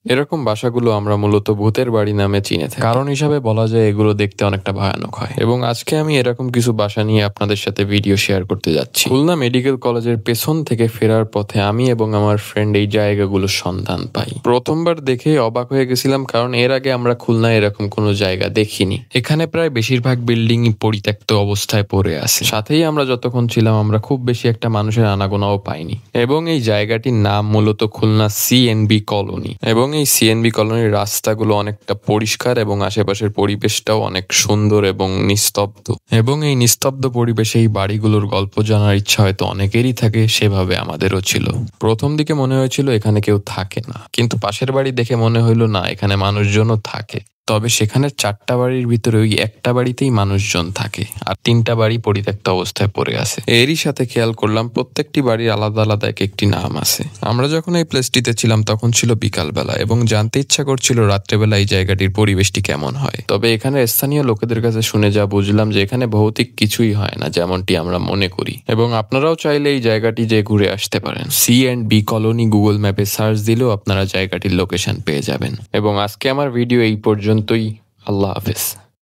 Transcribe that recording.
এরকম বাসাগুলো আমরা মূলত ভূতের বাড়ি নামে চিনে থাকি। কারণ হিসাবে বলা যায় এগুলো দেখতে অনেকটা ভয়ানক হয়। এবং আজকে আমি এরকম কিছু বাসা নিয়ে আপনাদের সাথে ভিডিও শেয়ার করতে যাচ্ছি। খুলনা মেডিকেল কলেজের পেছন থেকে ফেরার পথে আমি এবং আমার ফ্রেন্ড এই জায়গাগুলোর সন্ধান পাই। প্রথমবার দেখে অবাক হয়ে গেছিলাম, কারণ এর আগে আমরা খুলনায় এরকম কোনো জায়গা দেখিনি। এখানে প্রায় বেশিরভাগ বিল্ডিং পরিত্যক্ত অবস্থায় পড়ে আছে। সাথেই আমরা যতক্ষণ ছিলাম আমরা খুব বেশি একটা মানুষের আনাগোনাও পাইনি। এবং এই জায়গাটির নাম মূলত খুলনা সিএনবি কলোনি। এবং এই সিএনবি কলোনির রাস্তাগুলো অনেকটা পরিষ্কার এবং আশেপাশের পরিবেশটাও অনেক সুন্দর এবং নিস্তব্ধ। এবং এই নিস্তব্ধ পরিবেশে এই বাড়িগুলোর গল্প জানার ইচ্ছা হয়তো অনেকেরই থাকে, সেভাবে আমাদেরও ছিল। প্রথম দিকে মনে হয়েছিল এখানে কেউ থাকে না, কিন্তু পাশের বাড়ি দেখে মনে হইলো না, এখানে মানুষজনও থাকে। তবে সেখানে 4টা বাড়ির ভিতরে ওই একটা বাড়িতেই মানুষজন থাকে, আর 3টা বাড়ি পরিত্যক্ত অবস্থায় পড়ে আছে। এরই সাথে খেয়াল করলাম প্রত্যেকটি বাড়ির আলাদা আলাদা এক একটি নাম আছে। আমরা যখন এই প্লেসটিতে ছিলাম তখন ছিল বিকালবেলা, এবং জানতে ইচ্ছা করছিল রাত্রেবেলা এই জায়গাটির পরিবেশটি কেমন হয়। তবে এখানে স্থানীয় লোকেদের কাছে শুনে যা বুঝলাম যে এখানে ভৌতিক কিছুই হয় না যেমনটি আমরা মনে করি। এবং আপনারাও চাইলে এই জায়গাটি যে ঘুরে আসতে পারেন। সিএন্ডবি কলোনি গুগল ম্যাপে সার্চ দিলেও আপনারা জায়গাটির লোকেশন পেয়ে যাবেন। এবং আজকে আমার ভিডিও এই পর্যন্তই। আল্লাহ হাফেজ।